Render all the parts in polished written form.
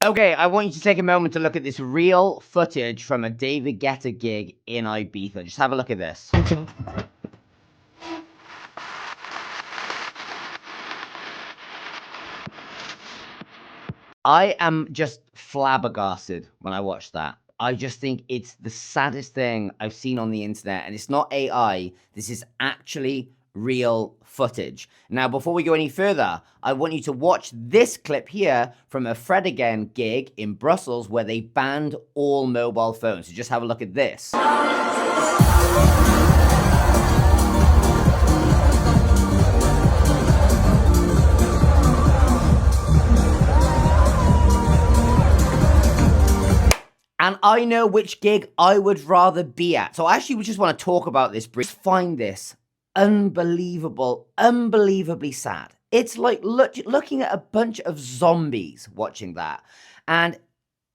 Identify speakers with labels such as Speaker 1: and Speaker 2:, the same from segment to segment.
Speaker 1: Okay, I want you to take a moment to look at this real footage from a David Guetta gig in Ibiza. Just have a look at this.
Speaker 2: Okay.
Speaker 1: I am just flabbergasted when I watch that. I just think it's the saddest thing I've seen on the internet, and it's not AI. This is actually real footage. Now, before we go any further, I want you to watch this clip here from a Fred Again gig in Brussels where they banned all mobile phones. So just have a look at this. And I know which gig I would rather be at. So I actually just want to talk about this. I find this unbelievably sad. It's like looking at a bunch of zombies watching that. And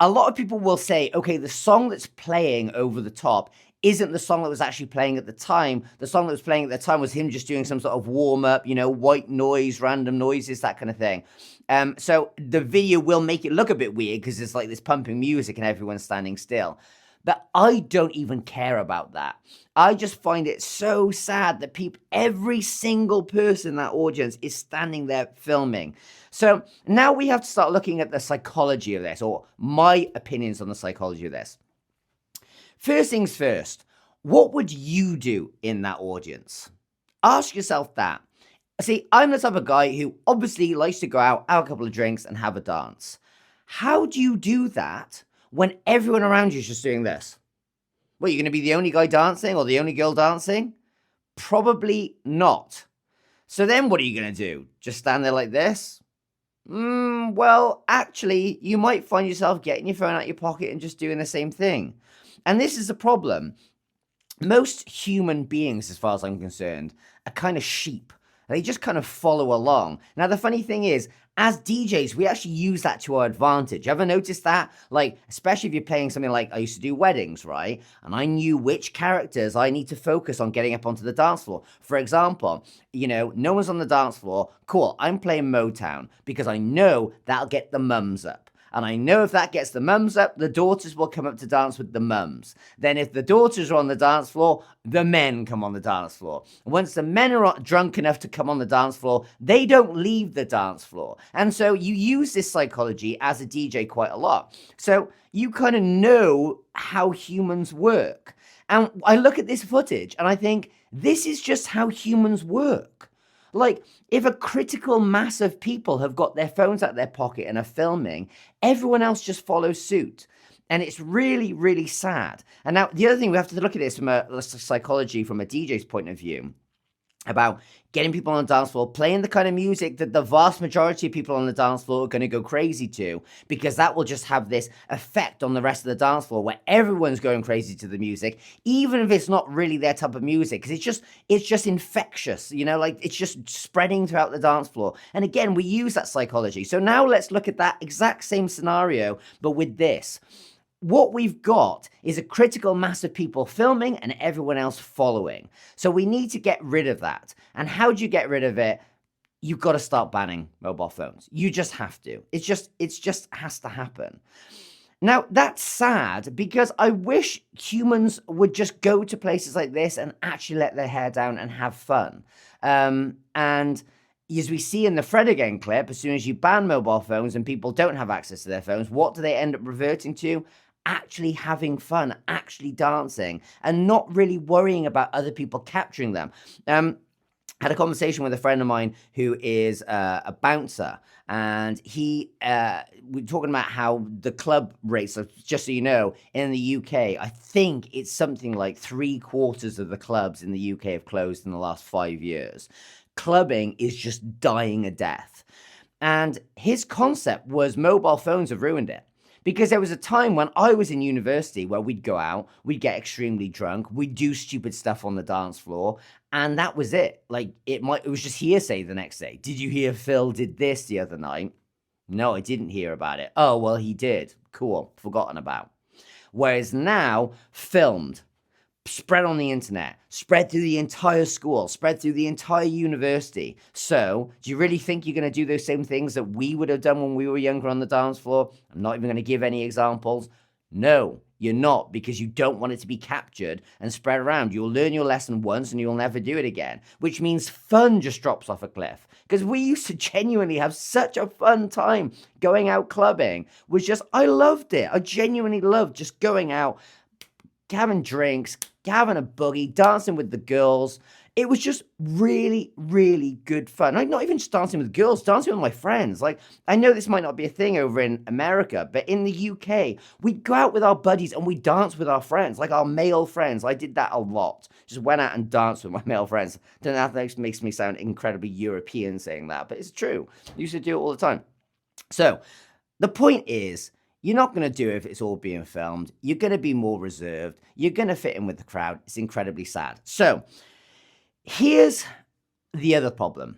Speaker 1: a lot of people will say, okay, the song that's playing over the top isn't the song that was actually playing at the time. The song that was playing at the time was him just doing some sort of warm up, white noise, random noises, that kind of thing. So the video will make it look a bit weird because it's like this pumping music and everyone's standing still. But I don't even care about that. I just find it so sad that every single person in that audience is standing there filming. So now we have to start looking at the psychology of this, or my opinions on the psychology of this. First things first, what would you do in that audience? Ask yourself that. See, I'm the type of guy who obviously likes to go out, have a couple of drinks, and have a dance. How do you do that when everyone around you is just doing this? What, you're going to be the only guy dancing or the only girl dancing? Probably not. So then what are you going to do? Just stand there like this? Well, actually, you might find yourself getting your phone out your pocket and just doing the same thing. And this is the problem. Most human beings, as far as I'm concerned, are kind of sheep. They just kind of follow along. Now, the funny thing is, as DJs, we actually use that to our advantage. Ever noticed that? Like, especially if you're playing something like, I used to do weddings, right? And I knew which characters I need to focus on getting up onto the dance floor. For example, no one's on the dance floor. Cool, I'm playing Motown because I know that'll get the mums up. And I know if that gets the mums up, the daughters will come up to dance with the mums. Then if the daughters are on the dance floor, the men come on the dance floor. Once the men are drunk enough to come on the dance floor, they don't leave the dance floor. And so you use this psychology as a DJ quite a lot. So you kind of know how humans work. And I look at this footage and I think, this is just how humans work. Like, if a critical mass of people have got their phones out their pocket and are filming, everyone else just follows suit. And it's really, really sad. And now, the other thing, we have to look at this from a psychology, from a DJ's point of view, about getting people on the dance floor, playing the kind of music that the vast majority of people on the dance floor are going to go crazy to, because that will just have this effect on the rest of the dance floor where everyone's going crazy to the music, even if it's not really their type of music, because it's just infectious, like it's just spreading throughout the dance floor. And again, we use that psychology. So now let's look at that exact same scenario, but with this. What we've got is a critical mass of people filming and everyone else following. So we need to get rid of that. And how do you get rid of it? You've got to start banning mobile phones. You just have to. It just has to happen. Now, that's sad because I wish humans would just go to places like this and actually let their hair down and have fun. And as we see in the Fred Again clip, as soon as you ban mobile phones and people don't have access to their phones, what do they end up reverting to? Actually having fun, actually dancing, and not really worrying about other people capturing them. Had a conversation with a friend of mine who is a bouncer, and we're talking about how the club rates, just so you know, in the UK, I think it's something like 3/4 of the clubs in the UK have closed in the last 5 years. Clubbing is just dying a death. And his concept was mobile phones have ruined it. Because there was a time when I was in university where we'd go out, we'd get extremely drunk, we'd do stupid stuff on the dance floor, and that was it. Like, it was just hearsay the next day. Did you hear Phil did this the other night? No, I didn't hear about it. Oh, well, he did. Cool. Forgotten about. Whereas now, filmed. spread on the internet, spread through the entire school, spread through the entire university. So, do you really think you're going to do those same things that we would have done when we were younger on the dance floor? I'm not even going to give any examples. No, you're not, because you don't want it to be captured and spread around. You'll learn your lesson once and you'll never do it again, which means fun just drops off a cliff. Because we used to genuinely have such a fun time going out clubbing. I loved it. I genuinely loved just going out, having drinks, having a boogie, dancing with the girls. It was just really, really good fun. Like, not even just dancing with girls, dancing with my friends. Like, I know this might not be a thing over in America, but in the UK, we'd go out with our buddies and we'd dance with our friends, like our male friends. I did that a lot. Just went out and danced with my male friends. Don't know if that makes me sound incredibly European saying that, but it's true. I used to do it all the time. So, the point is, you're not going to do it if it's all being filmed. You're going to be more reserved. You're going to fit in with the crowd. It's incredibly sad. So, here's the other problem.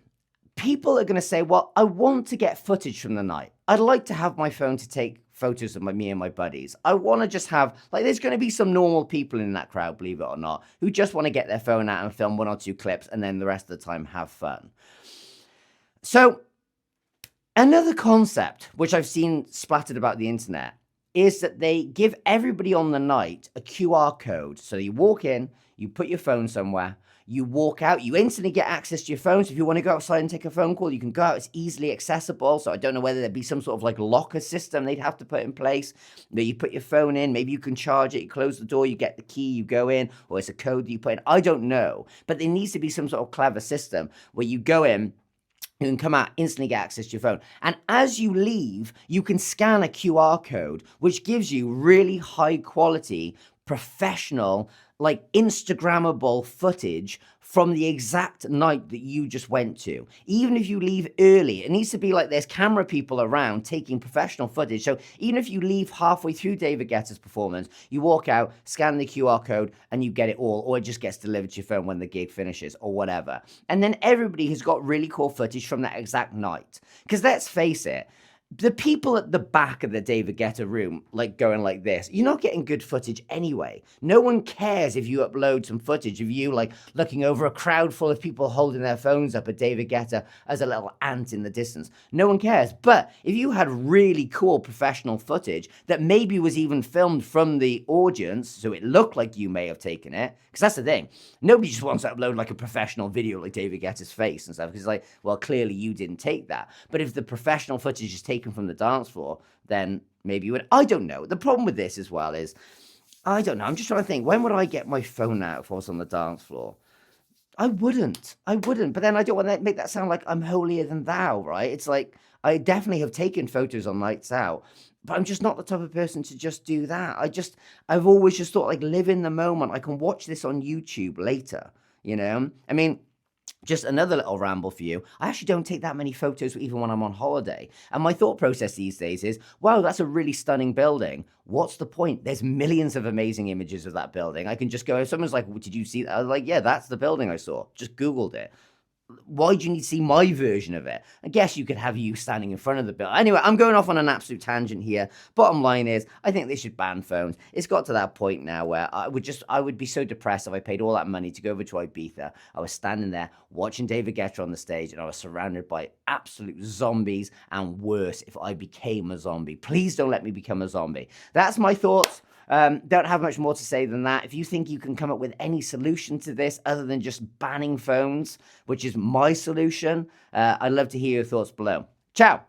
Speaker 1: People are going to say, well, I want to get footage from the night. I'd like to have my phone to take photos of me and my buddies. I want to just have, like, there's going to be some normal people in that crowd, believe it or not, who just want to get their phone out and film 1 or 2 clips and then the rest of the time have fun. So, another concept, which I've seen splattered about the internet, is that they give everybody on the night a QR code. So you walk in, you put your phone somewhere, you walk out, you instantly get access to your phone. So if you want to go outside and take a phone call, you can go out. It's easily accessible. So I don't know whether there'd be some sort of like locker system they'd have to put in place. That you put your phone in, maybe you can charge it, you close the door, you get the key, you go in, or it's a code that you put in. I don't know. But there needs to be some sort of clever system where you go in, you can come out, instantly get access to your phone. And as you leave, you can scan a QR code, which gives you really high quality, professional, like Instagrammable footage from the exact night that you just went to. Even if you leave early, it needs to be like there's camera people around taking professional footage. So even if you leave halfway through David Guetta's performance, you walk out, scan the QR code, and you get it all, or it just gets delivered to your phone when the gig finishes, or whatever. And then everybody has got really cool footage from that exact night. Because let's face it, the people at the back of the David Guetta room, like going like this, you're not getting good footage anyway. No one cares if you upload some footage of you like looking over a crowd full of people holding their phones up at David Guetta as a little ant in the distance. No one cares. But if you had really cool professional footage that maybe was even filmed from the audience, so it looked like you may have taken it, because that's the thing. Nobody just wants to upload like a professional video like David Guetta's face and stuff, because it's like, well, clearly you didn't take that. But if the professional footage is taken from the dance floor, then maybe you would. I don't know. The problem with this as well is, I don't know. I'm just trying to think, when would I get my phone out if I was on the dance floor? I wouldn't. But then I don't want to make that sound like I'm holier than thou, right? It's like, I definitely have taken photos on nights out, but I'm just not the type of person to just do that. I've always just thought, like, live in the moment. I can watch this on YouTube later, you know? I mean, just another little ramble for you. I actually don't take that many photos even when I'm on holiday. And my thought process these days is, wow, that's a really stunning building. What's the point? There's millions of amazing images of that building. I can just go, if someone's like, well, did you see that? I was like, yeah, that's the building I saw. Just Googled it. Why do you need to see my version of it? I guess you could have you standing in front of the bill. Anyway, I'm going off on an absolute tangent here. Bottom line is, I think they should ban phones. It's got to that point now where I would be so depressed if I paid all that money to go over to Ibiza. I was standing there watching David Guetta on the stage and I was surrounded by absolute zombies, and worse if I became a zombie. Please don't let me become a zombie. That's my thoughts. Don't have much more to say than that. If you think you can come up with any solution to this other than just banning phones, which is my solution, I'd love to hear your thoughts below. Ciao.